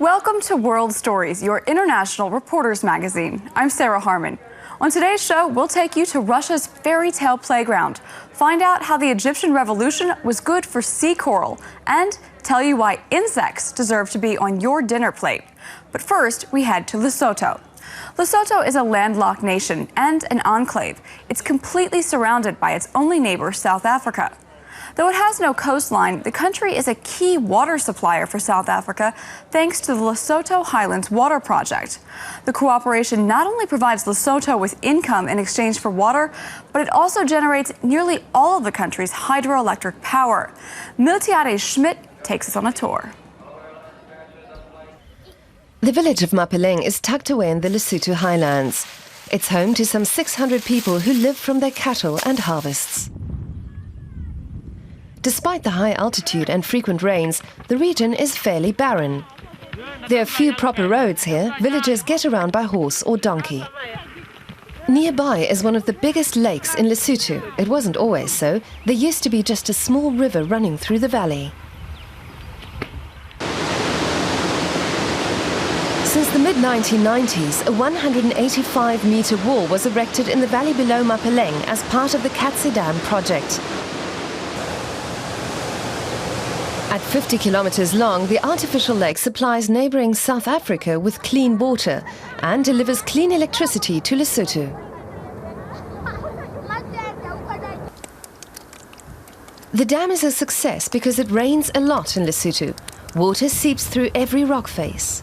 Welcome to World Stories, your international reporters magazine. I'm Sarah Harmon. On today's show, we'll take you to Russia's fairy tale playground, find out how the Egyptian revolution was good for sea coral, and tell you why insects deserve to be on your dinner plate. But first, we head to Lesotho. Lesotho is a landlocked nation and an enclave. It's completely surrounded by its only neighbor, South Africa. Though it has no coastline, the country is a key water supplier for South Africa thanks to the Lesotho Highlands Water Project. The cooperation not only provides Lesotho with income in exchange for water, but it also generates nearly all of the country's hydroelectric power. Miltiade Schmidt takes us on a tour. The village of Mapeleng is tucked away in the Lesotho Highlands. It's home to some 600 people who live from their cattle and harvests. Despite the high altitude and frequent rains, the region is fairly barren. There are few proper roads here. Villagers get around by horse or donkey. Nearby is one of the biggest lakes in Lesotho. It wasn't always so. There used to be just a small river running through the valley. Since the mid-1990s, a 185-meter wall was erected in the valley below Mapeleng as part of the Katse Dam project. At 50 kilometers long, the artificial lake supplies neighboring South Africa with clean water and delivers clean electricity to Lesotho. The dam is a success because it rains a lot in Lesotho. Water seeps through every rock face.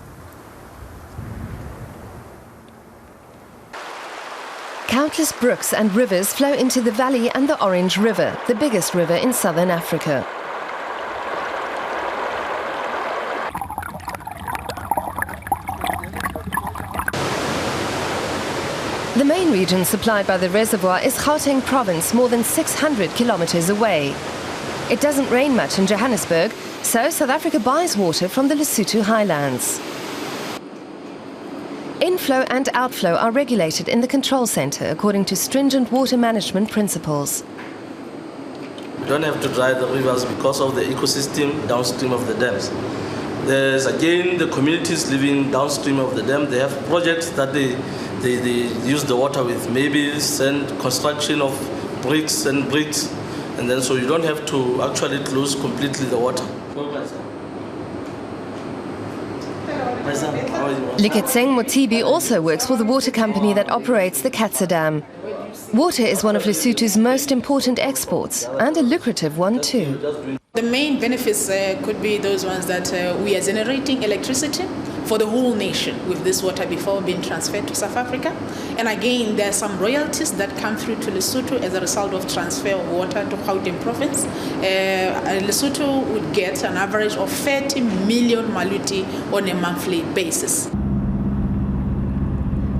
Countless brooks and rivers flow into the valley and the Orange River, the biggest river in southern Africa. The main region supplied by the reservoir is Gauteng province, more than 600 kilometers away. It doesn't rain much in Johannesburg, so South Africa buys water from the Lesotho Highlands. Inflow and outflow are regulated in the control center according to stringent water management principles. We don't have to dry the rivers because of the ecosystem downstream of the dams. There's again the communities living downstream of the dam. They have projects that they use the water with, maybe send construction of bricks, and then so you don't have to actually close completely the water. Leketseng Motibi also works for the water company that operates the Katse Dam. Water is one of Lesotho's most important exports, and a lucrative one too. The main benefits could be those ones that we are generating electricity for the whole nation with this water before being transferred to South Africa. And again, there are some royalties that come through to Lesotho as a result of transfer of water to Gauteng province. Lesotho would get an average of 30 million maluti on a monthly basis.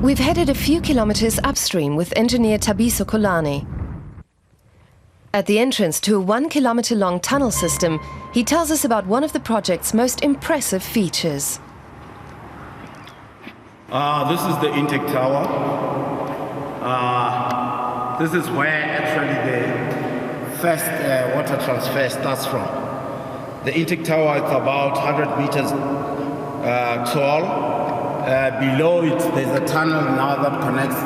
We've headed a few kilometers upstream with engineer Tabiso Kolani. At the entrance to a 1 kilometer long tunnel system, he tells us about one of the project's most impressive features. This is the intake tower. This is where actually the first water transfer starts from. The intake tower is about 100 meters tall. Below it, there's a tunnel now that connects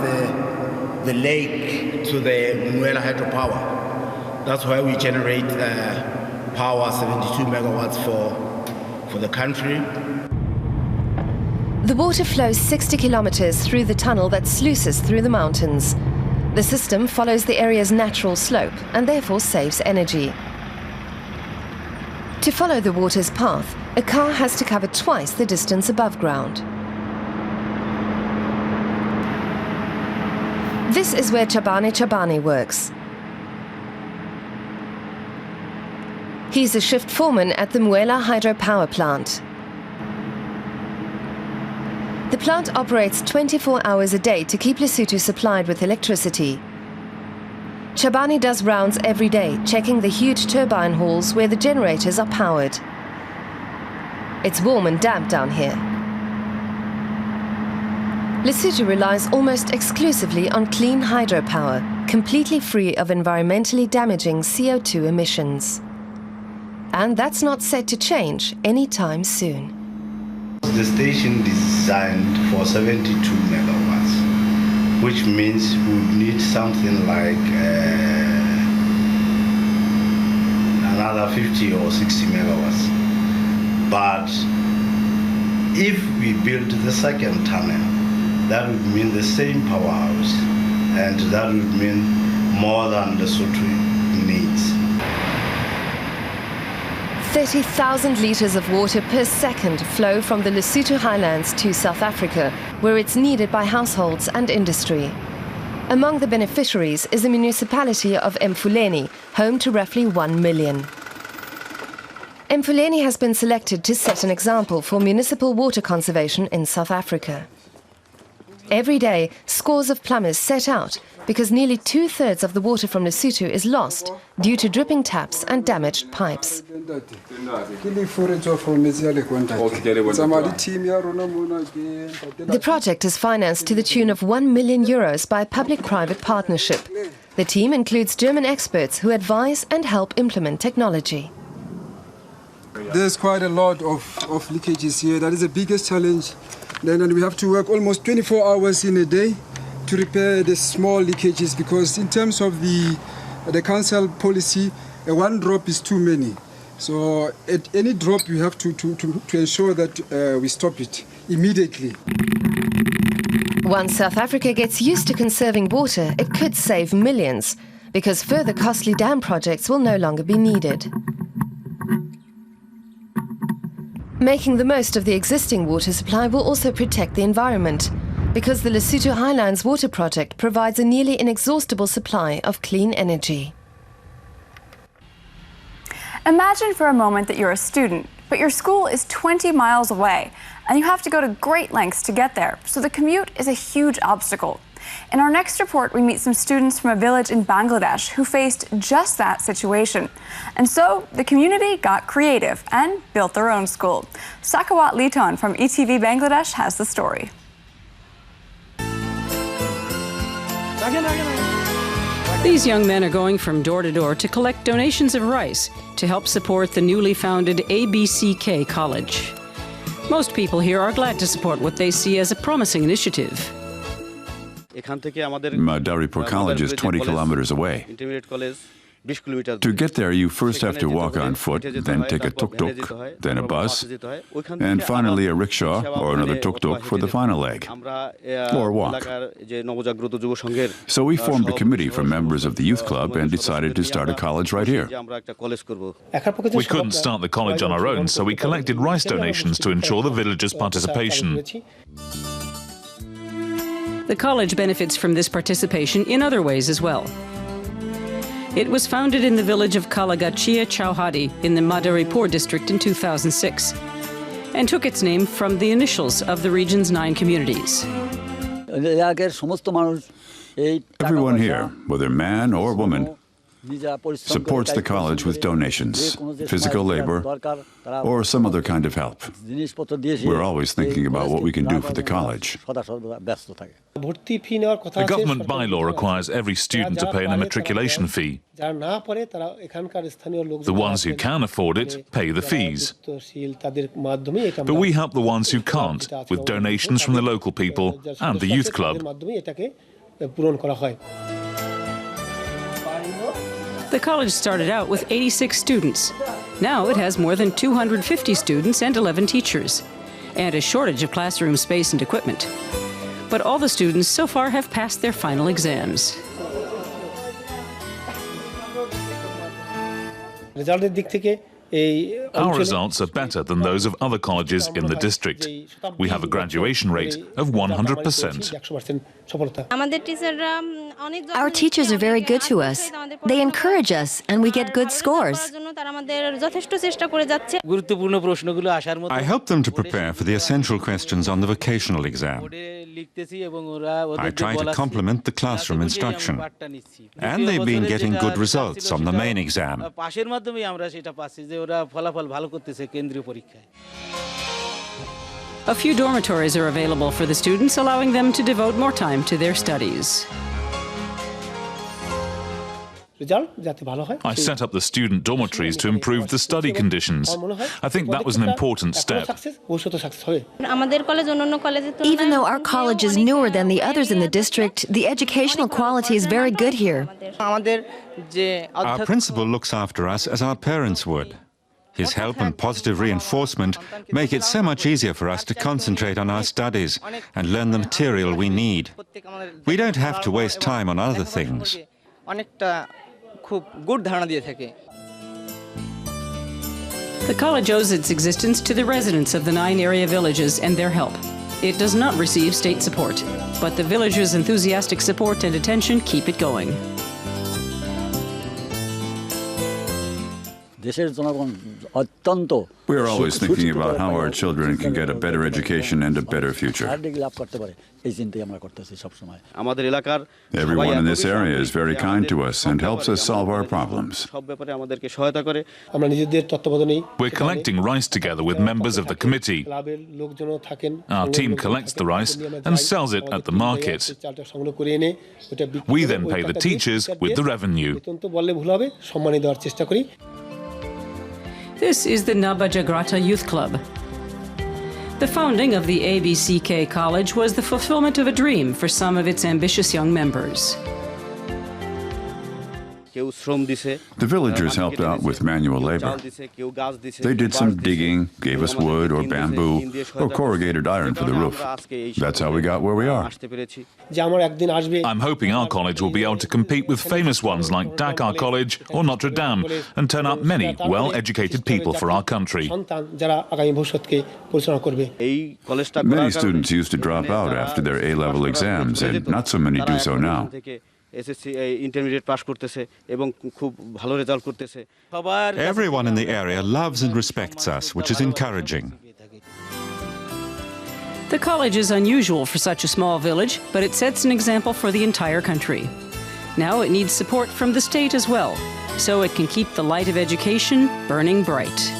the lake to the Mwela hydropower. That's where we generate power, 72 megawatts for the country. The water flows 60 kilometers through the tunnel that sluices through the mountains. The system follows the area's natural slope and therefore saves energy. To follow the water's path, a car has to cover twice the distance above ground. This is where Chabane works. He's a shift foreman at the Mwela hydropower plant. The plant operates 24 hours a day to keep Lesotho supplied with electricity. Chabane does rounds every day, checking the huge turbine halls where the generators are powered. It's warm and damp down here. Lesotho relies almost exclusively on clean hydropower, completely free of environmentally damaging CO2 emissions. And that's not set to change anytime soon. The station designed for 72 megawatts, which means we would need something like another 50 or 60 megawatts. But if we build the second tunnel, that would mean the same powerhouse, and that would mean more than Lesotho needs. 30,000 litres of water per second flow from the Lesotho highlands to South Africa, where it's needed by households and industry. Among the beneficiaries is the municipality of Emfuleni, home to roughly 1 million. Emfuleni has been selected to set an example for municipal water conservation in South Africa. Every day, scores of plumbers set out because nearly 2/3 of the water from Lesotho is lost due to dripping taps and damaged pipes. The project is financed to the tune of €1 million by a public-private partnership. The team includes German experts who advise and help implement technology. There's quite a lot of leakages here. That is the biggest challenge. Then we have to work almost 24 hours in a day to repair the small leakages, because in terms of the council policy, one drop is too many. So at any drop, we have to ensure that we stop it immediately. Once South Africa gets used to conserving water, it could save millions, because further costly dam projects will no longer be needed. Making the most of the existing water supply will also protect the environment, because the Lesotho Highlands Water Project provides a nearly inexhaustible supply of clean energy. Imagine for a moment that you're a student, but your school is 20 miles away, and you have to go to great lengths to get there, so the commute is a huge obstacle. In our next report, we meet some students from a village in Bangladesh who faced just that situation. And so the community got creative and built their own school. Sakawat Liton from ETV Bangladesh has the story. These young men are going from door to door to collect donations of rice to help support the newly founded ABCK College. Most people here are glad to support what they see as a promising initiative. Madaripur College is 20 kilometers away. To get there, you first have to walk on foot, then take a tuk-tuk, then a bus, and finally a rickshaw or another tuk-tuk for the final leg, or walk. So we formed a committee from members of the youth club and decided to start a college right here. We couldn't start the college on our own, so we collected rice donations to ensure the villagers' participation. The college benefits from this participation in other ways as well. It was founded in the village of Kalagachia Chauhadi in the Madaripur district in 2006 and took its name from the initials of the region's 9 communities. Everyone here, whether man or woman, supports the college with donations, physical labor, or some other kind of help. We're always thinking about what we can do for the college. The government bylaw requires every student to pay an matriculation fee. The ones who can afford it pay the fees. But we help the ones who can't with donations from the local people and the youth club. The college started out with 86 students. Now it has more than 250 students and 11 teachers, and a shortage of classroom space and equipment. But all the students so far have passed their final exams. Our results are better than those of other colleges in the district. We have a graduation rate of 100%. Our teachers are very good to us. They encourage us, and we get good scores. I help them to prepare for the essential questions on the vocational exam. I try to complement the classroom instruction. And they've been getting good results on the main exam. A few dormitories are available for the students, allowing them to devote more time to their studies. I set up the student dormitories to improve the study conditions. I think that was an important step. Even though our college is newer than the others in the district, the educational quality is very good here. Our principal looks after us as our parents would. His help and positive reinforcement make it so much easier for us to concentrate on our studies and learn the material we need. We don't have to waste time on other things. The college owes its existence to the residents of the 9 area villages and their help. It does not receive state support, but the villagers' enthusiastic support and attention keep it going. We're always thinking about how our children can get a better education and a better future. Everyone in this area is very kind to us and helps us solve our problems. We're collecting rice together with members of the committee. Our team collects the rice and sells it at the market. We then pay the teachers with the revenue. This is the Nabajagrata Youth Club. The founding of the ABCK College was the fulfillment of a dream for some of its ambitious young members. The villagers helped out with manual labor. They did some digging, gave us wood or bamboo or corrugated iron for the roof. That's how we got where we are. I'm hoping our college will be able to compete with famous ones like Dakar College or Notre Dame and turn out many well-educated people for our country. Many students used to drop out after their A-level exams, and not so many do so now. Everyone in the area loves and respects us, which is encouraging. The college is unusual for such a small village, but it sets an example for the entire country. Now it needs support from the state as well, so it can keep the light of education burning bright.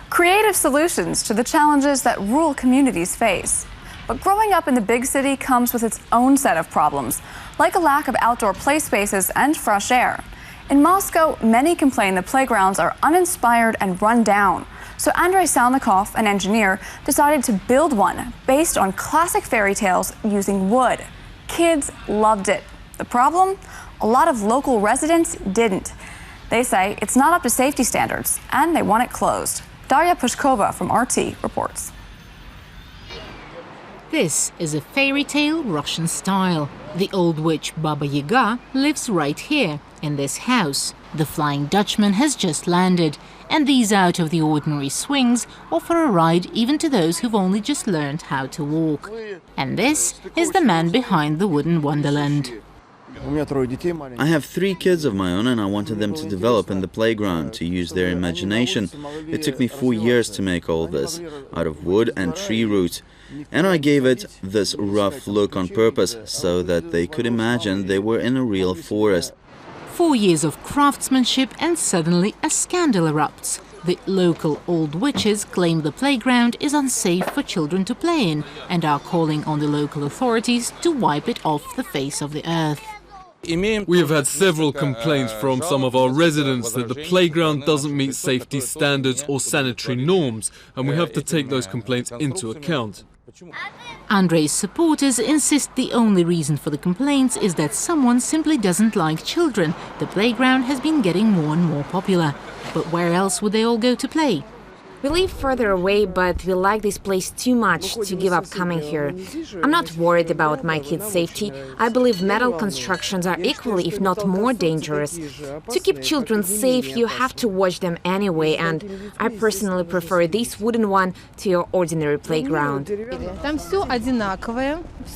Creative solutions to the challenges that rural communities face. But growing up in the big city comes with its own set of problems, like a lack of outdoor play spaces and fresh air. In Moscow, many complain the playgrounds are uninspired and run down. So Andrei Salnikov, an engineer, decided to build one based on classic fairy tales using wood. Kids loved it. The problem? A lot of local residents didn't. They say it's not up to safety standards, and they want it closed. Darya Pushkova from RT reports. This is a fairy tale Russian style. The old witch Baba Yaga lives right here, in this house. The Flying Dutchman has just landed, and these out-of-the-ordinary swings offer a ride even to those who've only just learned how to walk. And this is the man behind the wooden wonderland. I have 3 kids of my own, and I wanted them to develop in the playground, to use their imagination. It took me 4 years to make all this, out of wood and tree roots. And I gave it this rough look on purpose, so that they could imagine they were in a real forest. 4 years of craftsmanship, and suddenly a scandal erupts. The local old witches claim the playground is unsafe for children to play in, and are calling on the local authorities to wipe it off the face of the earth. We have had several complaints from some of our residents that the playground doesn't meet safety standards or sanitary norms, and we have to take those complaints into account. Andrei's supporters insist the only reason for the complaints is that someone simply doesn't like children. The playground has been getting more and more popular. But where else would they all go to play? We live further away, but we like this place too much to give up coming here. I'm not worried about my kids' safety. I believe metal constructions are equally, if not more, dangerous. To keep children safe, you have to watch them anyway, and I personally prefer this wooden one to your ordinary playground.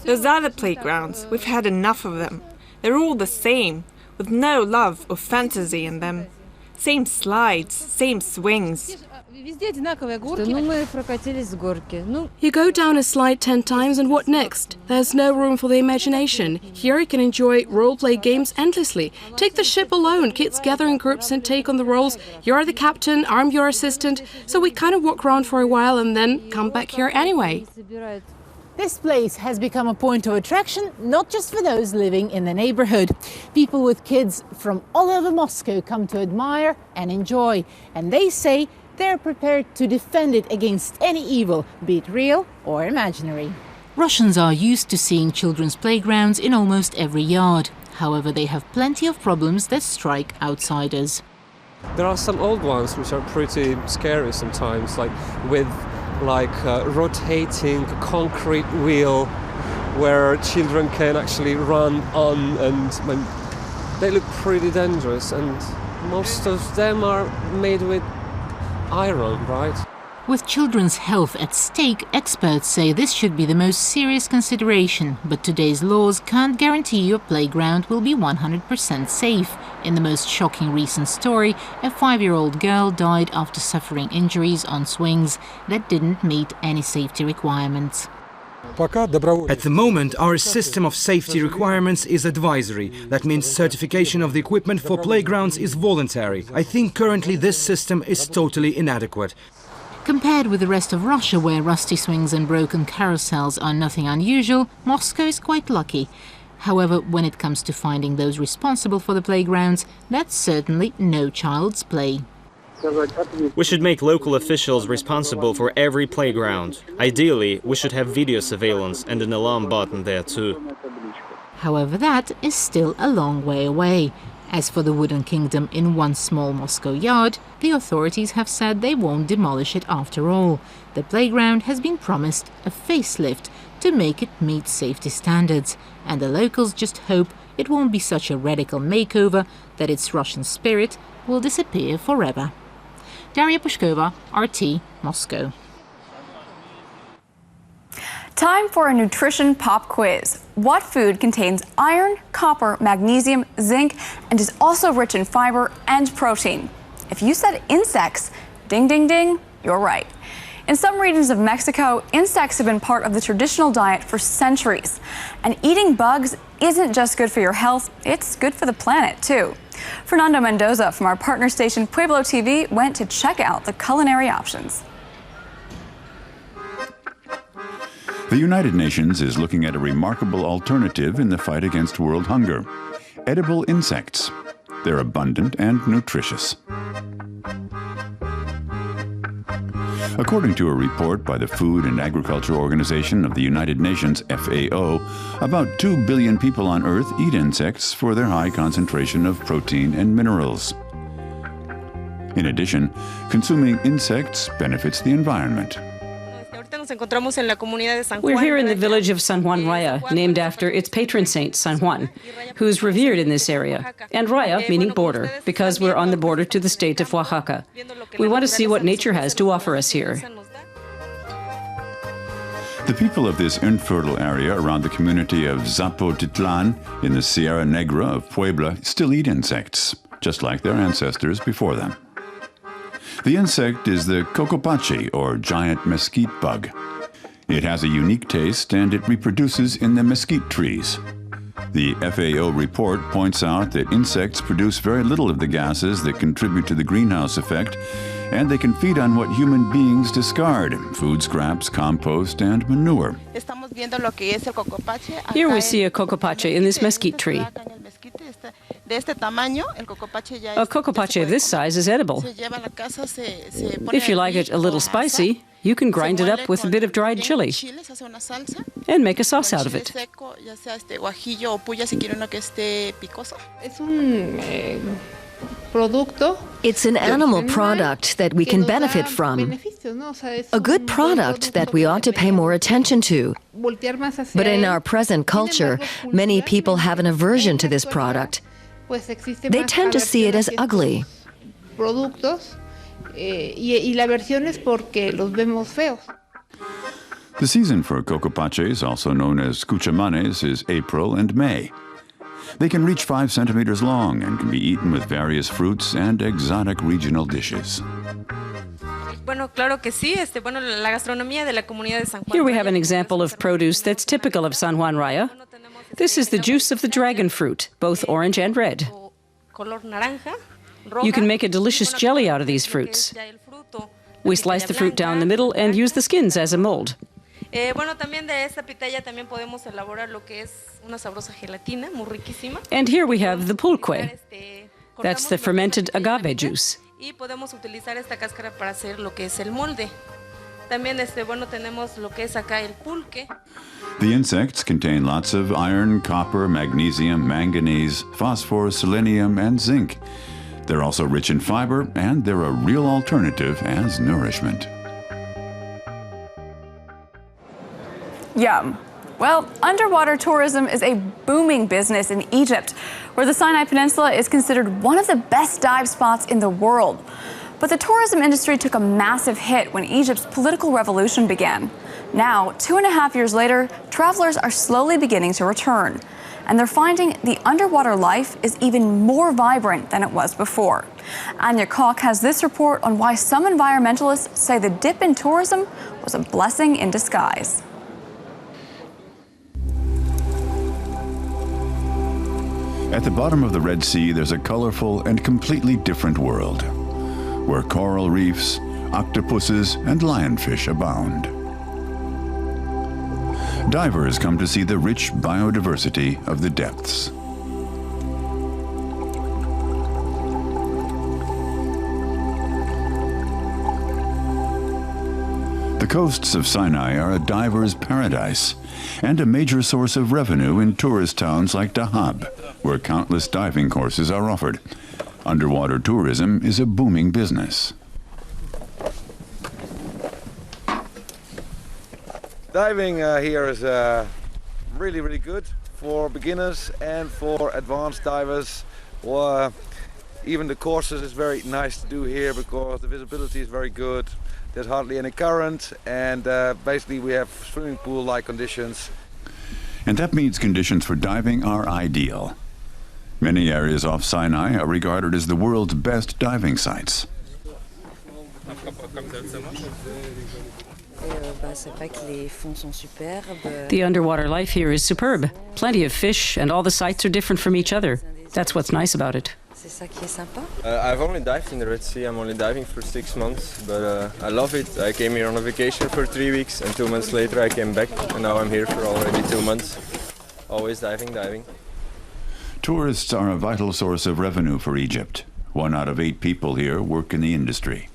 Those other playgrounds, we've had enough of them. They're all the same, with no love or fantasy in them. Same slides, same swings. You go down a slide 10 times and what next? There's no room for the imagination. Here you can enjoy role-play games endlessly. Take the ship alone. Kids gather in groups and take on the roles. You're the captain, I'm your assistant. So we kind of walk around for a while and then come back here anyway. This place has become a point of attraction, not just for those living in the neighborhood. People with kids from all over Moscow come to admire and enjoy, and they say they're prepared to defend it against any evil, be it real or imaginary. Russians are used to seeing children's playgrounds in almost every yard. However, they have plenty of problems that strike outsiders. There are some old ones which are pretty scary sometimes, like with rotating concrete wheel where children can actually run on, and they look pretty dangerous, and most of them are made with iron, right? With children's health at stake, experts say this should be the most serious consideration, but today's laws can't guarantee your playground will be 100% safe. In the most shocking recent story, a 5-year-old girl died after suffering injuries on swings that didn't meet any safety requirements. At the moment, our system of safety requirements is advisory. That means certification of the equipment for playgrounds is voluntary. I think currently this system is totally inadequate. Compared with the rest of Russia, where rusty swings and broken carousels are nothing unusual, Moscow is quite lucky. However, when it comes to finding those responsible for the playgrounds, that's certainly no child's play. We should make local officials responsible for every playground. Ideally, we should have video surveillance and an alarm button there too. However, that is still a long way away. As for the wooden kingdom in one small Moscow yard, the authorities have said they won't demolish it after all. The playground has been promised a facelift to make it meet safety standards, and the locals just hope it won't be such a radical makeover that its Russian spirit will disappear forever. Daria Pushkova, RT, Moscow. Time for a nutrition pop quiz. What food contains iron, copper, magnesium, zinc, and is also rich in fiber and protein? If you said insects, ding, ding, ding, you're right. In some regions of Mexico, insects have been part of the traditional diet for centuries. And eating bugs isn't just good for your health, it's good for the planet too. Fernando Mendoza from our partner station Pueblo TV went to check out the culinary options. The United Nations is looking at a remarkable alternative in the fight against world hunger: edible insects. They're abundant and nutritious. According to a report by the Food and Agriculture Organization of the United Nations, FAO, about 2 billion people on Earth eat insects for their high concentration of protein and minerals. In addition, consuming insects benefits the environment. We're here in the village of San Juan Raya, named after its patron saint, San Juan, who's revered in this area. And Raya, meaning border, because we're on the border to the state of Oaxaca. We want to see what nature has to offer us here. The people of this infertile area around the community of Zapotitlan in the Sierra Negra of Puebla still eat insects, just like their ancestors before them. The insect is the cocopache, or giant mesquite bug. It has a unique taste and it reproduces in the mesquite trees. The FAO report points out that insects produce very little of the gases that contribute to the greenhouse effect, and they can feed on what human beings discard: food scraps, compost, and manure. Here we see a cocopache in this mesquite tree. A cocopache of this size is edible. If you like it a little spicy, you can grind it up with a bit of dried chili and make a sauce out of it. It's an animal product that we can benefit from. A good product that we ought to pay more attention to. But in our present culture, many people have an aversion to this product. They tend to see it as ugly. The season for cocopaches, also known as cuchamanes, is April and May. They can reach 5 centimeters long and can be eaten with various fruits and exotic regional dishes. Here we have an example of produce that's typical of San Juan Raya. This is the juice of the dragon fruit, both orange and red. You can make a delicious jelly out of these fruits. We slice the fruit down the middle and use the skins as a mold. And here we have the pulque. That's the fermented agave juice. The insects contain lots of iron, copper, magnesium, manganese, phosphorus, selenium, and zinc. They're also rich in fiber, and they're a real alternative as nourishment. Yum. Well, underwater tourism is a booming business in Egypt, where the Sinai Peninsula is considered one of the best dive spots in the world. But the tourism industry took a massive hit when Egypt's political revolution began. Now, 2.5 years later, travelers are slowly beginning to return. And they're finding the underwater life is even more vibrant than it was before. Anya Koch has this report on why some environmentalists say the dip in tourism was a blessing in disguise. At the bottom of the Red Sea, there's a colorful and completely different world, where coral reefs, octopuses, and lionfish abound. Divers come to see the rich biodiversity of the depths. The coasts of Sinai are a diver's paradise and a major source of revenue in tourist towns like Dahab, where countless diving courses are offered. Underwater tourism is a booming business. Diving here is really, really good for beginners and for advanced divers. Even the courses is very nice to do here because the visibility is very good. There's hardly any current, and basically we have swimming pool-like conditions. And that means conditions for diving are ideal. Many areas off Sinai are regarded as the world's best diving sites. The underwater life here is superb. Plenty of fish, and all the sites are different from each other. That's what's nice about it. I've only dived in the Red Sea. I'm only diving for 6 months, but I love it. I came here on a vacation for 3 weeks, and 2 months later I came back, and now I'm here for already 2 months. Always diving. Tourists are a vital source of revenue for Egypt. 1 out of 8 people here work in the industry.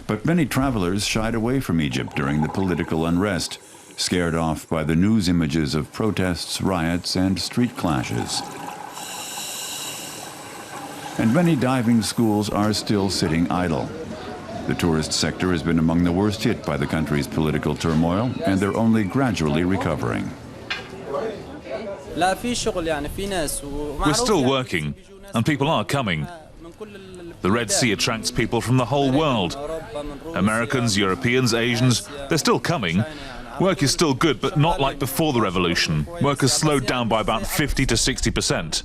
But many travelers shied away from Egypt during the political unrest, scared off by the news images of protests, riots, and street clashes. And many diving schools are still sitting idle. The tourist sector has been among the worst hit by the country's political turmoil, and they're only gradually recovering. We're still working, and people are coming. The Red Sea attracts people from the whole world. Americans, Europeans, Asians, they're still coming. Work is still good, but not like before the revolution. Work has slowed down by about 50 to 60%.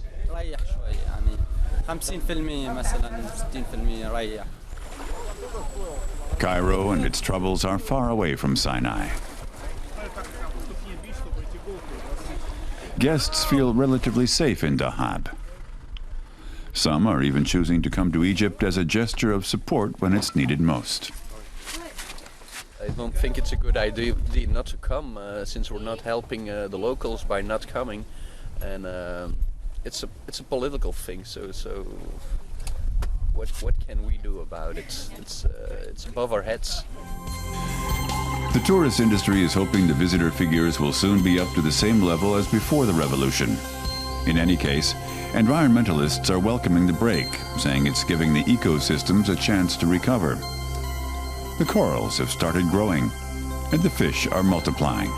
Cairo and its troubles are far away from Sinai. Guests feel relatively safe in Dahab. Some are even choosing to come to Egypt as a gesture of support when it's needed most. I don't think it's a good idea not to come, since we're not helping the locals by not coming, and it's a political thing. So what can we do about it? It's above our heads. The tourist industry is hoping the visitor figures will soon be up to the same level as before the revolution. In any case, environmentalists are welcoming the break, saying it's giving the ecosystems a chance to recover. The corals have started growing, and the fish are multiplying.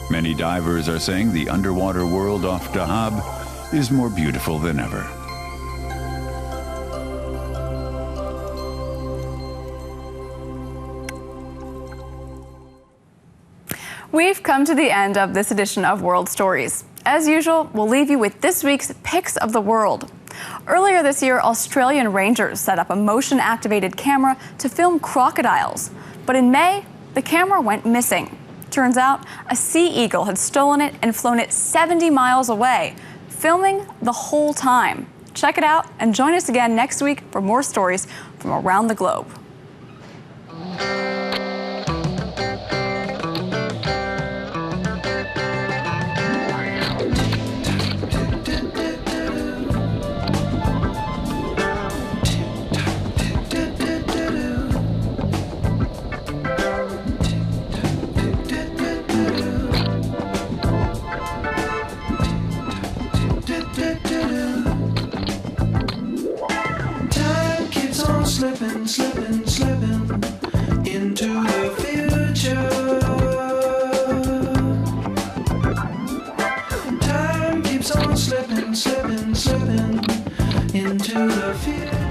Many divers are saying the underwater world off Dahab is more beautiful than ever. We've come to the end of this edition of World Stories. As usual, we'll leave you with this week's Picks of the World. Earlier this year, Australian rangers set up a motion-activated camera to film crocodiles. But in May, the camera went missing. Turns out a sea eagle had stolen it and flown it 70 miles away, filming the whole time. Check it out and join us again next week for more stories from around the globe. Slipping, slipping, slipping into the future. Time keeps on slipping, slipping, slipping into the future.